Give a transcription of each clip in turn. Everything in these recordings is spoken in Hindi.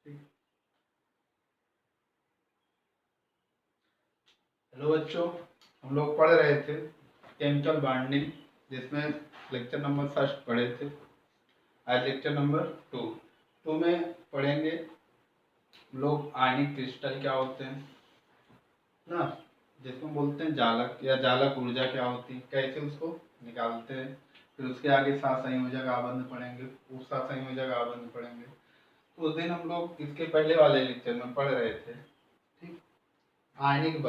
ठीक। हेलो बच्चों, हम लोग पढ़ रहे थे केमिकल बॉन्डिंग, जिसमें लेक्चर नंबर फर्स्ट पढ़े थे। आज लेक्चर नंबर टू में पढ़ेंगे हम लोग आयनिक क्रिस्टल क्या होते हैं ना, जिसको बोलते हैं जालक या जालक ऊर्जा क्या होती है, कैसे उसको निकालते हैं। फिर उसके आगे सात संयोजक आबंध पढ़ेंगे, उस सात संयोजक आबंध पढ़ेंगे। तो उस दिन हम लोग इसके पहले वाले लेक्चर में पढ़ रहे थे। ठीक। आयनिक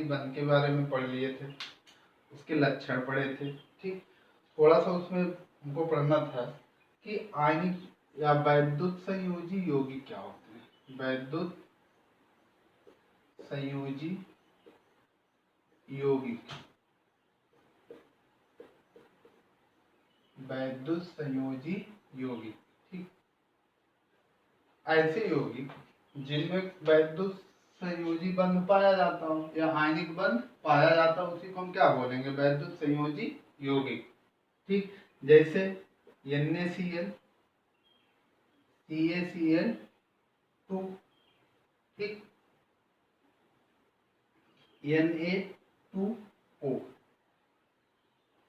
बंध के बारे में पढ़ लिए थे, उसके लक्षण पढ़े थे। ठीक। थोड़ा सा उसमें हमको पढ़ना था कि आयनिक या वैद्युत संयोजी यौगिक क्या होते हैं। वैद्युत संयोजी यौगिक, वैद्युत संयोजी यौगिक। ठीक। ऐसे यौगिक जिनमें वैद्युत संयोजी बंध पाया जाता हो या आयनिक बंध पाया जाता हो, उसी को हम क्या बोलेंगे, वैद्युत संयोजी यौगिक। ठीक। जैसे NaCl, CaCl2, ठीक, Na2O,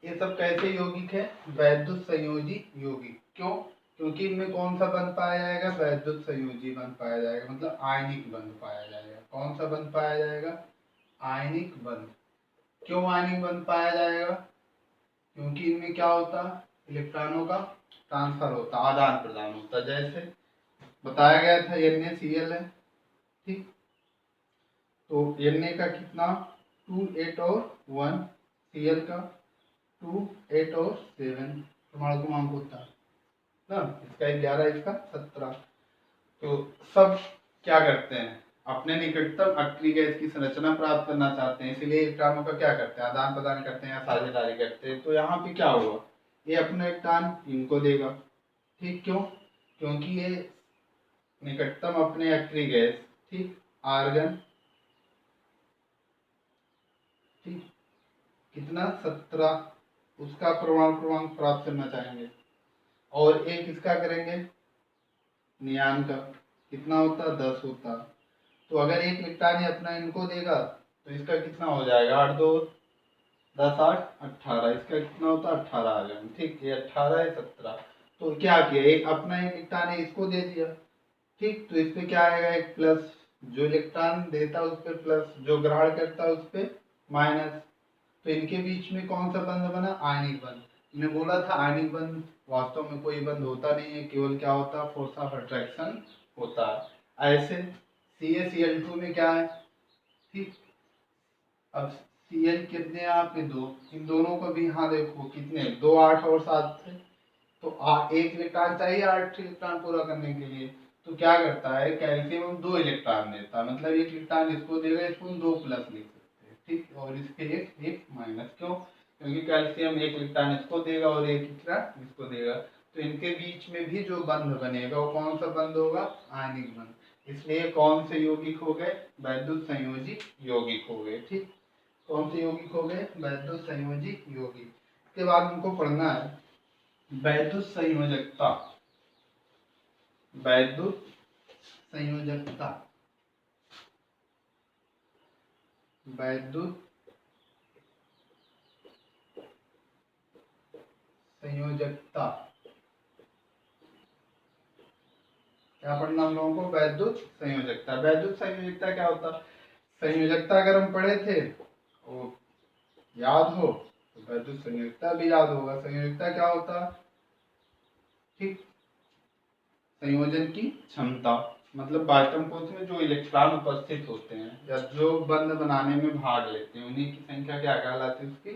ये सब कैसे यौगिक है, वैद्युत संयोजी यौगिक। क्यों? क्योंकि इनमें कौन सा बंध पाया जाएगा, वैद्युत संयोजी बंध पाया जाएगा, मतलब आयनिक बंध पाया जाएगा। कौन सा बंध पाया जाएगा, आयनिक बंध। क्यों आयनिक बंध पाया जाएगा? क्योंकि इनमें क्या होता है, इलेक्ट्रॉनों का ट्रांसफर होता, आदान प्रदान होता। जैसे बताया गया था NaCl है। ठीक। तो Na का कितना, 2 8 और 1, Cl का 2 8 और 7 प्रमाण क्रमांक होता है ना, इसका 11, इसका 17। तो सब क्या करते हैं, अपने निकटतम अक्रिय गैस की संरचना प्राप्त करना चाहते हैं, इसलिए इलेक्ट्रॉनों का क्या करते हैं, आदान प्रदान करते हैं या साझेदारी करते हैं। तो यहाँ पे क्या हुआ, ये अपना इलेक्ट्रॉन इनको देगा। ठीक। क्यों? क्योंकि ये निकटतम अपने अक्रिय गैस, ठीक, आर्गन, ठीक, कितना, 17, उसका परमाणु क्रमांक प्राप्त करना चाहेंगे। और एक इसका करेंगे नियान का, कितना होता, 10 होता। तो अगर एक इलेक्ट्रॉन अपना इनको देगा तो इसका कितना हो जाएगा, 8 2 10 8 18, इसका कितना होता, 18 आ जाएगा। ठीक, ये 18 है 17। तो क्या किया, एक अपना एक इलेक्ट्रॉन इसको दे दिया। ठीक। तो इस पे क्या आएगा, एक प्लस, जो इलेक्ट्रॉन देता है उस पर प्लस, जो ग्रहण करता है उस पर माइनस। तो इनके बीच में कौन सा बंध बना, आयनिक बंध। मैंने बोला था आयनिक बंध वास्तव में कोई बंध होता नहीं है, केवल क्या होता है, फोर्स ऑफ अट्रैक्शन होता है। ऐसे CaCl2 में क्या है, ठीक, अब Cl कितने हैं आपके, 2, इन दोनों को भी यहाँ देखो कितने, 2 8 और 7 थे। तो एक इलेक्ट्रॉन चाहिए 8 इलेक्ट्रॉन पूरा करने के लिए। तो क्या करता है, कैल्शियम 2 इलेक्ट्रॉन देता है, मतलब एक इलेक्ट्रॉन इसको देगा, इसको 2 प्लस लिख सकते हैं। ठीक। और इसके एक माइनस। क्यों? क्योंकि कैल्शियम एक इलेक्ट्रॉन इसको देगा और एक इलेक्ट्रॉन इसको देगा। तो इनके बीच में भी जो बंध बनेगा वो कौन सा बंध होगा, आयनिक बंध। इसलिए कौन से यौगिक हो गए, वैद्युत संयोजी यौगिक हो गए। ठीक। कौन से यौगिक हो गए, वैद्युत संयोजी यौगिक। इसके बाद हमको पढ़ना है वैद्युत संयोजकता। वैद्युत संयोजकता, वैद्युत संयोजकता क्या पढ़ना हम लोगों को, वैद्युत संयोजकता। वैद्युत संयोजकता क्या होता, संयोजकता अगर हम पढ़े थे वो याद हो तो वैद्युत संयोजकता भी याद होगा। संयोजकता क्या होता, ठीक, संयोजन की क्षमता, मतलब आयतन कोश में जो इलेक्ट्रॉन उपस्थित होते हैं या जो बंध बनाने में भाग लेते हैं उन्हीं की संख्या क्या कहलाती है, उसकी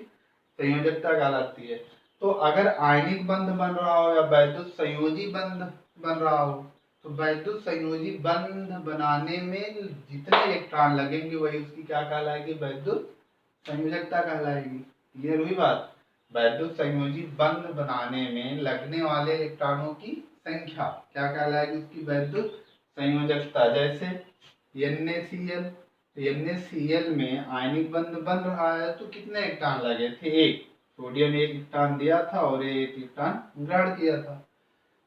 संयोजकता कहलाती है। तो अगर आयनिक बंध बन रहा हो या वैद्युत संयोजी बंध बन रहा हो, तो वैद्युत संयोजी बंध बनाने में जितने इलेक्ट्रॉन लगेंगे वही उसकी क्या कहलाएगी, वैद्युत संयोजकता कहलाएगी। क्लियर हुई बात? वैद्युत संयोजी बंध बनाने में लगने वाले इलेक्ट्रॉनों की संख्या क्या कहलाएगी, उसकी वैद्युत संयोजकता। जैसे NaCl, तो NaCl में आयनिक बंध बन रहा है तो कितने इलेक्ट्रॉन लगे थे, एक, सोडियम एक इलेक्ट्रॉन दिया था और एक इलेक्ट्रॉन ग्रहण किया था।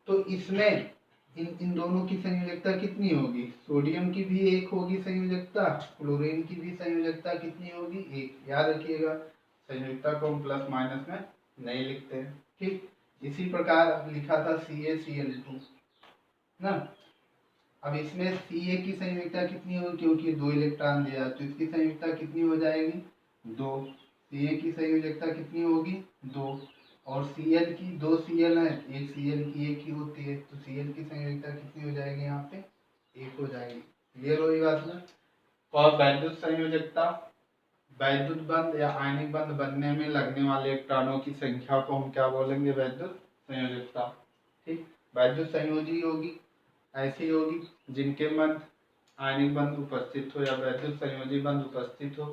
तो इसमें इन दोनों की संयोजकता कितनी होगी? सोडियम की भी एक होगी संयोजकता, क्लोरीन की भी संयोजकता कितनी होगी? एक। याद रखिएगा, संयोजकता को हम प्लस माइनस में नहीं लिखते हैं। ठीक, इसी प्रकार लिखा था CaCl2 ना। अब इसमें Ca की संयोजकता कितनी होगी? क्योंकि 2 इलेक्ट्रॉन दिया तो इसकी संयोजकता कितनी हो जाएगी? 2। Ca की संयोजकता कितनी होगी? 2। और Cl की 2 Cl है, एक Cl की एक ही होती है, तो Cl की संयोजकता कितनी हो जाएगी? यहाँ पे 1 हो जाएगी। क्लियर हुई बात में? और वैद्युत संयोजकता, वैद्युत बंध या आयनिक बंध बनने में लगने वाले इलेक्ट्रॉनों की संख्या को हम क्या बोलेंगे? वैद्युत संयोजकता। ठीक, वैद्युत संयोजी होगी ऐसी होगी जिनके बंध आयनिक बंध उपस्थित हो या वैद्युत संयोजी बंध उपस्थित हो,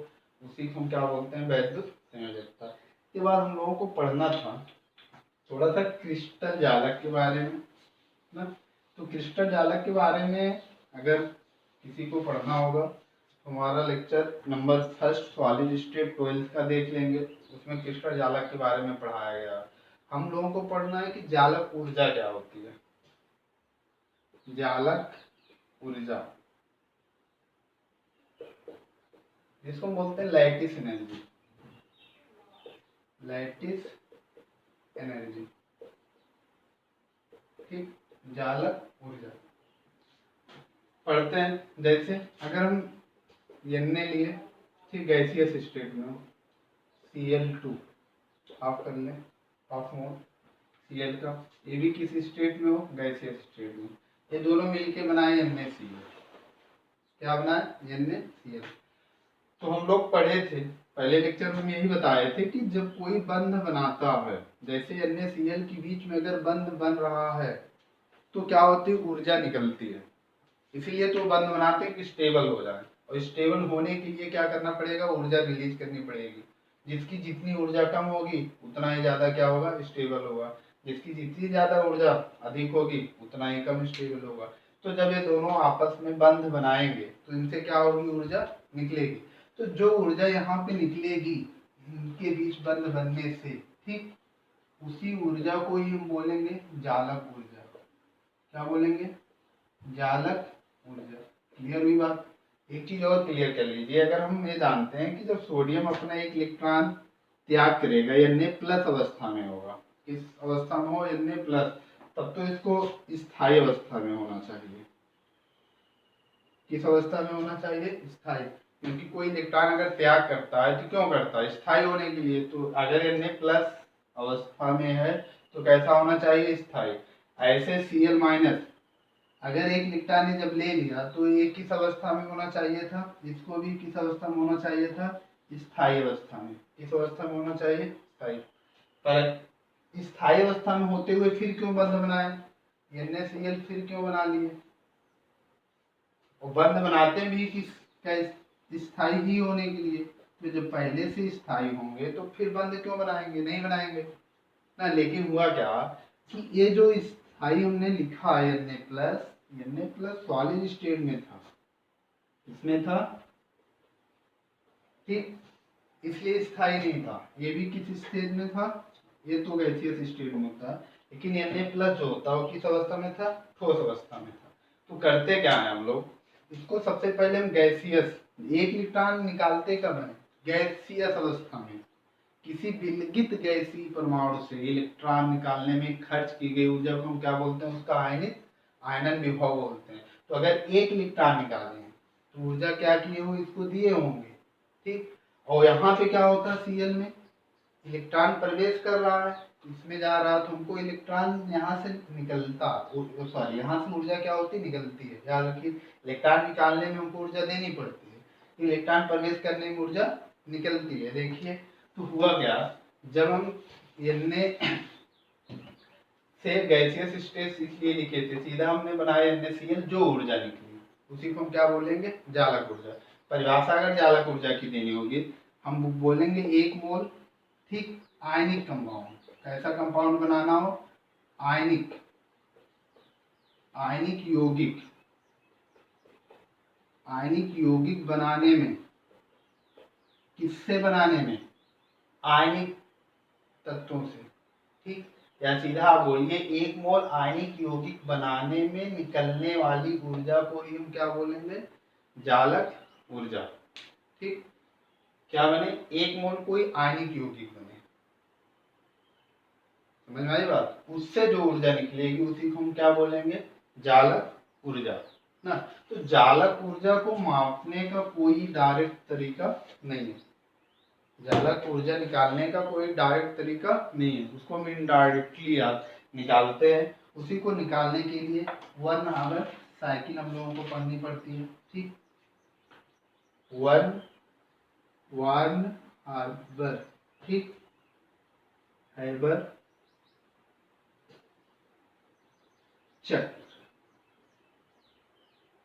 उसी को हम क्या बोलते हैं? वैद्युत संयोजकता। इसके बाद हम लोगों को पढ़ना था थोड़ा सा क्रिस्टल जालक के बारे में ना। तो क्रिस्टल जालक के बारे में अगर किसी को पढ़ना होगा तो हमारा लेक्चर नंबर 1 सॉलिड स्टेट 12 का देख लेंगे, उसमें क्रिस्टल जालक के बारे में पढ़ाया गया। हम लोगों को पढ़ना है कि जालक ऊर्जा क्या होती है। जालक ऊर्जा, जिसको बोलते हैं लैटिस एनर्जी। लैटिस एनर्जी, ठीक, जालक ऊर्जा पढ़ते हैं। जैसे अगर हम Na लिए, ठीक, गैसियस स्टेट में हो, Cl2 ऑफ कर लें, ऑफ मोल Cl का, ये भी किस स्टेट में हो? गैसियस स्टेट में। ये दोनों मिलके बनाए NaCl। क्या बनाए? NaCl। तो हम लोग पढ़े थे पहले लेक्चर में यही बताए थे कि जब कोई बंध बनाता है, जैसे NaCl के बीच में अगर बंध बन रहा है तो क्या होती है? ऊर्जा निकलती है। इसीलिए तो बंध बनाते हैं कि स्टेबल हो जाए, और स्टेबल होने के लिए क्या करना पड़ेगा? ऊर्जा रिलीज करनी पड़ेगी। जिसकी जितनी ऊर्जा कम होगी उतना ही ज्यादा क्या होगा? स्टेबल होगा। जिसकी जितनी ज्यादा ऊर्जा अधिक होगी उतना ही कम स्टेबल होगा। तो जब ये दोनों आपस में बंध बनाएंगे तो इनसे क्या होगी? ऊर्जा निकलेगी। तो जो ऊर्जा यहाँ पे निकलेगी इनके बीच बंध बनने से, ठीक, उसी ऊर्जा को ही हम बोलेंगे जालक ऊर्जा। क्या बोलेंगे? जालक ऊर्जा। क्लियर हुई बात? एक चीज और क्लियर कर लीजिए, अगर हम ये जानते हैं कि जब सोडियम अपना एक इलेक्ट्रॉन त्याग करेगा, Na प्लस अवस्था में होगा, इस अवस्था में हो Na प्लस, तब तो इसको स्थायी अवस्था में होना चाहिए। किस अवस्था में होना चाहिए? स्थायी। क्योंकि कोई इलेक्ट्रॉन अगर त्याग करता है तो क्यों करता है? स्थायी होने के लिए। तो अगर Na प्लस अवस्था में है तो कैसा होना चाहिए? स्थायी। ऐसे Cl माइनस अगर एक इलेक्ट्रॉन ने जब ले लिया तो ये किस अवस्था में होना चाहिए था? इसको भी किस अवस्था में होना चाहिए था? स्थायी अवस्था में। किस अवस्था में होना चाहिए? स्थायी। पर स्थायी अवस्था में होते हुए फिर क्यों बंध बनाए? NaCl फिर क्यों बना लिए? और बंध बनाते भी किस स्थायी ही होने के लिए। तो जब पहले से स्थायी होंगे तो फिर बंध क्यों बनाएंगे? नहीं बनाएंगे ना। लेकिन हुआ क्या कि ये जो स्थायी हमने लिखा है Na प्लस सॉलिड स्टेट में था, इसमें था, ठीक, इसलिए स्थायी नहीं था। ये भी किस स्टेट में था? ये तो गैसियस स्टेट में था। लेकिन Na प्लस जो होता वो किस अवस्था में था? ठोस अवस्था में था। तो करते क्या है हम लोग, इसको सबसे पहले हम गैसियस, एक इलेक्ट्रॉन निकालते कब है? गैसियस अवस्था में। किसी विलगित गैसीय परमाणु से इलेक्ट्रॉन निकालने में खर्च की गई ऊर्जा को हम क्या बोलते हैं? उसका आयनन विभव बोलते हैं। तो अगर एक इलेक्ट्रॉन निकाले तो ऊर्जा क्या किए हो? इसको दिए होंगे, ठीक। और यहाँ पे क्या होता है? Cl में इलेक्ट्रॉन प्रवेश कर रहा है, इसमें जा रहा, तो हमको इलेक्ट्रॉन यहाँ से निकलता, सॉरी, यहाँ से ऊर्जा क्या होती? निकलती है। याद रखिए, इलेक्ट्रॉन निकालने में हमको ऊर्जा देनी पड़ती है, इलेक्ट्रॉन प्रवेश करने में ऊर्जा निकलती है। देखिए तो हुआ क्या, जब हम Na से गैसियस स्टेट इसलिए लिखे थे, सीधा हमने बनाया NaCl, जो ऊर्जा निकली उसी को हम क्या बोलेंगे? जालक ऊर्जा। परिभाषा अगर जालक ऊर्जा की देनी होगी हम बोलेंगे 1 मोल, ठीक, आयनिक कंपाउंड। कैसा कंपाउंड बनाना हो? आयनिक, आयनिक यौगिक। आयनिक यौगिक बनाने में, किससे बनाने में? आयनिक तत्वों से, ठीक। या सीधा आप बोलिए 1 मोल आयनिक यौगिक बनाने में निकलने वाली ऊर्जा को ही हम क्या बोलेंगे, जालक ऊर्जा। ठीक, क्या बने, 1 मोल कोई आयनिक यौगिक बने, समझ में आई बात, उससे जो ऊर्जा निकलेगी उसी को हम क्या बोलेंगे, जालक ऊर्जा ना। तो जालक ऊर्जा को मापने का कोई डायरेक्ट तरीका नहीं है, जालक ऊर्जा निकालने का कोई डायरेक्ट तरीका नहीं है, उसको हम इनडायरेक्टली निकालते हैं। उसी को निकालने के लिए 1 आवर साइकिल हम लोगों को पढ़नी पड़ती है। ठीक, 1 आवर, ठीक, हैबर चक्र,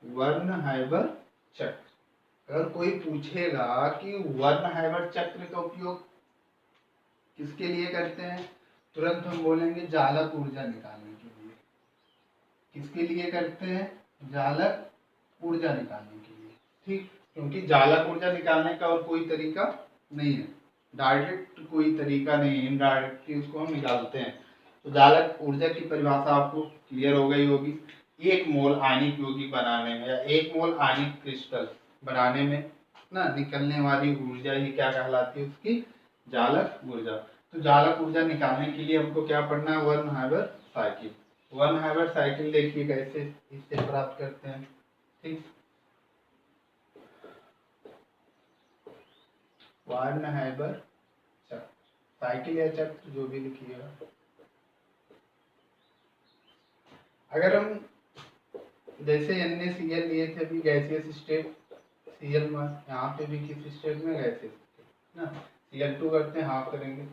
1 हैबर चक्र। अगर कोई पूछेगा कि 1 हैबर चक्र का उपयोग किसके लिए करते हैं, तुरंत हम बोलेंगे जालक ऊर्जा निकालने के लिए। किसके लिए करते हैं, जालक ऊर्जा निकालने के लिए। ठीक, क्योंकि जालक ऊर्जा निकालने का और कोई तरीका नहीं है, डायरेक्ट कोई तरीका नहीं है, इनडायरेक्टली उसको हम निकालते हैं। तो जालक ऊर्जा की परिभाषा आपको क्लियर हो गई होगी। 1 मोल आयनिक यौगिक बनाने में या 1 मोल आयनिक क्रिस्टल बनाने में ना निकलने वाली ऊर्जा ही क्या कहलाती है, उसकी जालक ऊर्जा। तो जालक ऊर्जा निकालने के लिए हमको क्या पढ़ना है, 1 हैबर साइकिल। 1 हैबर साइकिल देखिए कैसे इससे प्राप्त करते हैं। ठीक, 1 हैबर चक्र, साइकिल या चक्र जो भी लिखिएगा। अगर हम जैसे NaCl लिए थे अभी गैसियस स्टेट, Cl यहाँ पे भी किस स्टेट में, गैसियस ना, Cl2 करते हैं, हाफ करेंगे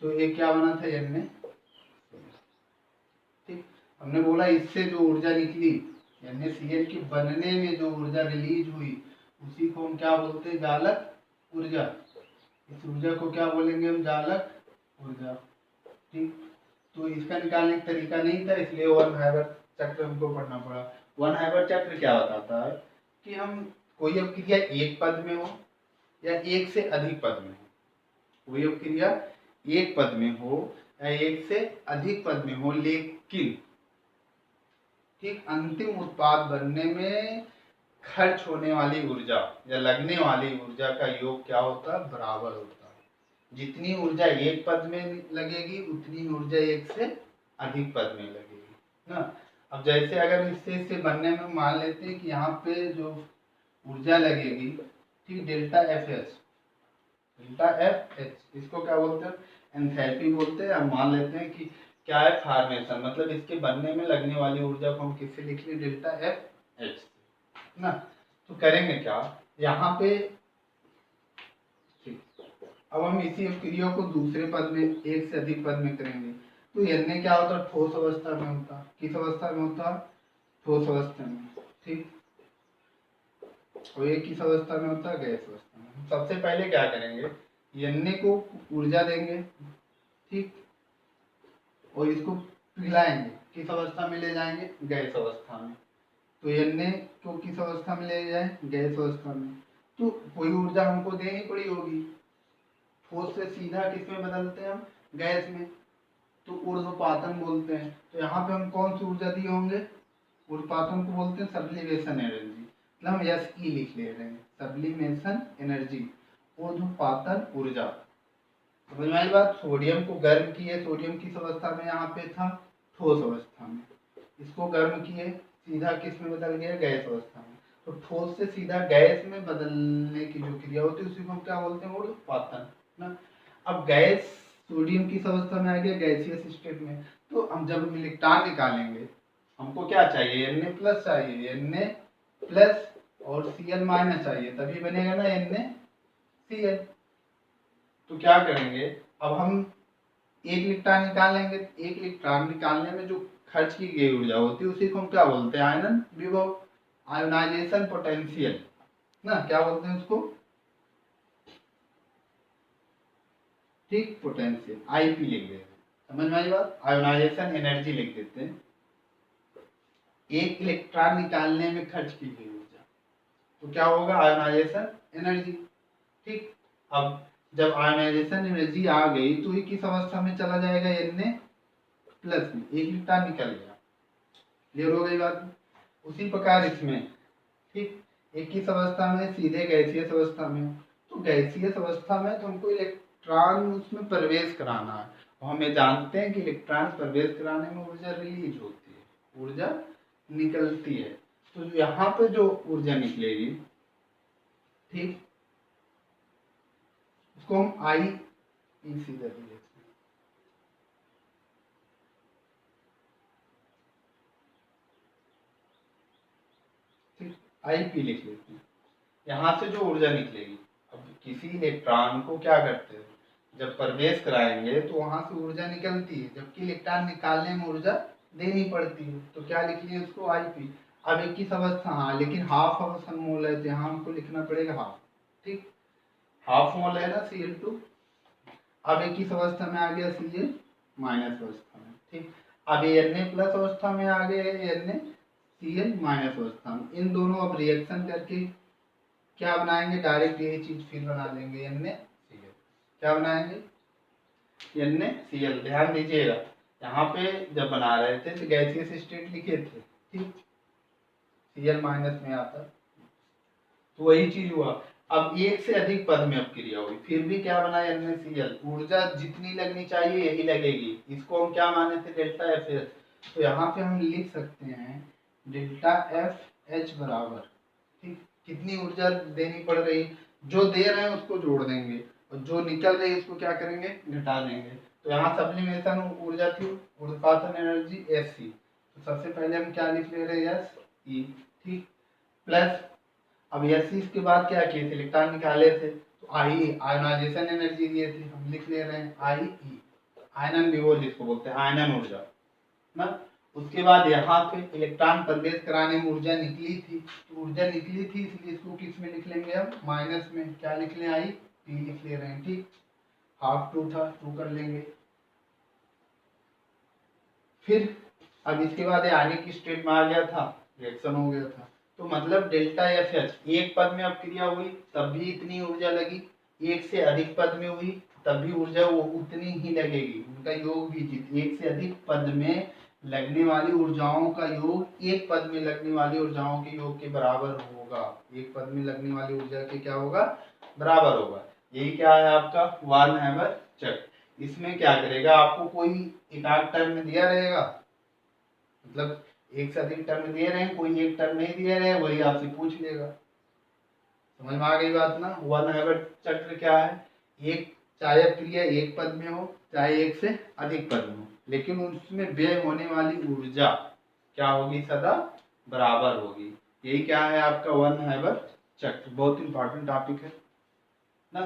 तो ये क्या बना था, Na। ठीक, हमने बोला इससे जो ऊर्जा निकली NaCl के बनने में जो ऊर्जा रिलीज हुई उसी को हम क्या बोलते हैं, जालक ऊर्जा। इस ऊर्जा को क्या बोलेंगे हम, जालक ऊर्जा। ठीक, तो इसका निकालने का तरीका नहीं था, इसलिए 1 हैबर चक्र हमको पढ़ना पड़ा। 1 हैबर चक्र क्या बताता है कि हम कोई अब क्रिया एक पद में हो या एक से अधिक पद में हो, कोई अब क्रिया एक पद में हो या एक से अधिक पद में हो, लेकिन ठीक अंतिम उत्पाद बनने में खर्च होने वाली ऊर्जा या लगने वाली ऊर्जा का योग क्या होता है, बराबर होता है। जितनी ऊर्जा एक पद में लगेगी उतनी ऊर्जा एक से अधिक पद में लगेगी ना। अब जैसे अगर इससे बनने में मान लेते हैं कि यहाँ पे जो ऊर्जा लगेगी, ठीक, डेल्टा एफ एच, इसको क्या बोलते हैं, एंथैल्पी बोलते हैं। अब मान लेते हैं कि क्या है, फॉर्मेशन, मतलब इसके बनने में लगने वाली ऊर्जा को हम किससे लिख लें, डेल्टा एफ एच ना। तो करेंगे क्या यहाँ पे, ठीक, अब हम इसी क्रिया को दूसरे पद में एक से अधिक पद में करेंगे तो Na क्या होता है, ठोस अवस्था में होता, किस अवस्था में होता, ठोस अवस्था में। ठीक, और ये किस अवस्था में होता है, गैस अवस्था में। सबसे पहले क्या करेंगे, Na को ऊर्जा देंगे, ठीक, और इसको पिघलाएंगे, किस अवस्था में ले जाएंगे, गैस अवस्था में। तो Na को किस अवस्था में ले जाए, गैस अवस्था में। तो कोई ऊर्जा हमको देनी पड़ी होगी, ठोस से सीधा किस में बदलते हैं हम, गैस में, तो ऊर्ध्वपातन बोलते हैं। तो यहाँ पे हम कौन सी ऊर्जा दिए होंगे, ऊर्ध्वपातन को बोलते हैं सब्लिमेशन एनर्जी, मतलब हम SE लिख ले रहे हैं, सब्लिमेशन एनर्जी, ऊर्ध्वपातन ऊर्जा। समझ में आई बात। सोडियम को गर्म किए, सोडियम किस अवस्था में यहाँ पे था, ठोस अवस्था में, इसको गर्म किए सीधा किस में बदल गया, गैस अवस्था में। तो ठोस से सीधा गैस में बदलने की जो क्रिया होती है उसी को हम क्या बोलते हैं, ऊर्ध्वपातन ना। अब गैस, सोडियम किस अवस्था में आ गया, गैसियस स्टेट में। तो हम जब हम इलेक्ट्रॉन निकालेंगे हमको क्या चाहिए, Na+ चाहिए, Na+ और Cl- चाहिए, तभी बनेगा ना NaCl। तो क्या करेंगे, अब हम एक इलेक्ट्रॉन निकालेंगे, एक इलेक्ट्रॉन निकालने में जो खर्च की गई ऊर्जा होती है उसी को हम क्या बोलते हैं, आयनन विभव, आयोनाइजेशन पोटेंशियल ना, क्या बोलते हैं उसको, ठीक, पोटेंशियल, IP लिख देते हैं। समझ में आई बात, आयोनाइजेशन एनर्जी लिख देते हैं, एक इलेक्ट्रॉन निकालने में खर्च की गई ऊर्जा, तो क्या होगा, आयोनाइजेशन एनर्जी। ठीक, अब जब आयोनाइजेशन एनर्जी आ गई तो ये किस अवस्था में चला जाएगा, Na प्लस में, एक इलेक्ट्रॉन निकल गया। क्लियर हो गई बात? उसी प्रकार इसमें, ठीक, एक ही अवस्था में सीधे गैसीय अवस्था में, तो गैसीय अवस्था में तो हमको इलेक्ट्रॉन उसमें प्रवेश कराना है, और हमें जानते हैं कि इलेक्ट्रॉन प्रवेश कराने में ऊर्जा रिलीज होती है, ऊर्जा निकलती है। तो यहाँ पे जो ऊर्जा निकलेगी, ठीक, उसको हम आई ई सीधा लिखते हैं। ठीक, आई पी लिख लेते हैं। यहाँ से जो ऊर्जा निकलेगी, अब किसी इलेक्ट्रॉन को क्या करते हैं, जब प्रवेश कराएंगे तो वहां से ऊर्जा निकलती है, जबकि इलेक्ट्रॉन निकालने में ऊर्जा देनी पड़ती है। तो क्या लिख लिए उसको, आई पी। अब 21 अवस्था, हाँ, लेकिन हाफ अवस्था मोल है तो यहाँ हमको लिखना पड़ेगा हाफ। ठीक, हाफ मोल है ना Cl2। अब 21 अवस्था में आ गया Cl माइनस अवस्था में। ठीक, अब ये Na प्लस अवस्था में आ गया Na Cl माइनस अवस्था में। इन दोनों अब रिएक्शन करके क्या बनाएंगे, डायरेक्ट यही चीज फिर बना लेंगे, NaCl। क्या बनाएंगे, NaCl। ध्यान दीजिएगा, यहाँ पे जब बना रहे थे तो गैसीय स्टेट लिखे थे, ठीक, Cl माइनस में आता, तो वही चीज हुआ। अब एक से अधिक पद में अब क्रिया हुई, फिर भी क्या बना, NaCl। ऊर्जा जितनी लगनी चाहिए यही लगेगी। इसको हम क्या माने थे, डेल्टा एफ एच। तो यहाँ पे हम लिख सकते हैं डेल्टा एफ एच बराबर, ठीक, कितनी ऊर्जा देनी पड़ रही, जो दे रहे हैं उसको जोड़ देंगे, और जो निकल रही है उसको क्या करेंगे, घटा देंगे। तो यहाँ सब्लिमेशन ऊर्जा थी, ऊर्ध्वाधर एनर्जी Sc। तो सबसे पहले हम क्या लिख ले रहे हैं, Se, ठीक, प्लस, अब Sc के बाद क्या किए थे, इलेक्ट्रॉन निकाले थे, तो Ie आयोनाइजेशन एनर्जी दिए थे, हम लिख ले रहे हैं Ie, आयनन विभव जिसको बोलते हैं, आयनन ऊर्जा ना। उसके बाद यहाँ पे इलेक्ट्रॉन प्रवेश कराने में ऊर्जा निकली थी, तो ऊर्जा निकली थी इसलिए इसको किस में लिख लेंगे, हम माइनस में। क्या लिख लें, आई पी लिख ले रहे हैं, ठीक, हाफ टू था, टू कर लेंगे। फिर अब इसके बाद आने की स्टेट में आ गया था, रिएक्शन हो गया था। तो मतलब डेल्टा एफ एच, एक पद में अब क्रिया हुई तब भी इतनी ऊर्जा लगी, एक से अधिक पद में हुई तब भी ऊर्जा वो उतनी ही लगेगी। उनका योग भी एक से अधिक पद में लगने वाली ऊर्जाओं का योग एक पद में लगने वाली ऊर्जाओं के योग के बराबर होगा। एक पद में लगने वाली ऊर्जा के क्या होगा, बराबर होगा। यही क्या है आपका वार्न हैमर चक्र। इसमें क्या करेगा, आपको कोई एक टर्म दिया रहेगा, मतलब एक से अधिक टर्म दिए रहे, कोई एक टर्म नहीं दिया रहे, वही आपसे पूछ लेगा। समझ में आ गई बात ना। वन हैमर चक्र क्या है, एक, चाहे क्रिया एक पद में हो चाहे एक से अधिक पद में हो, लेकिन उसमें व्यय होने वाली ऊर्जा क्या होगी, सदा बराबर होगी। यही क्या है आपका वन हैमर चक्र। बहुत इंपॉर्टेंट टॉपिक है ना।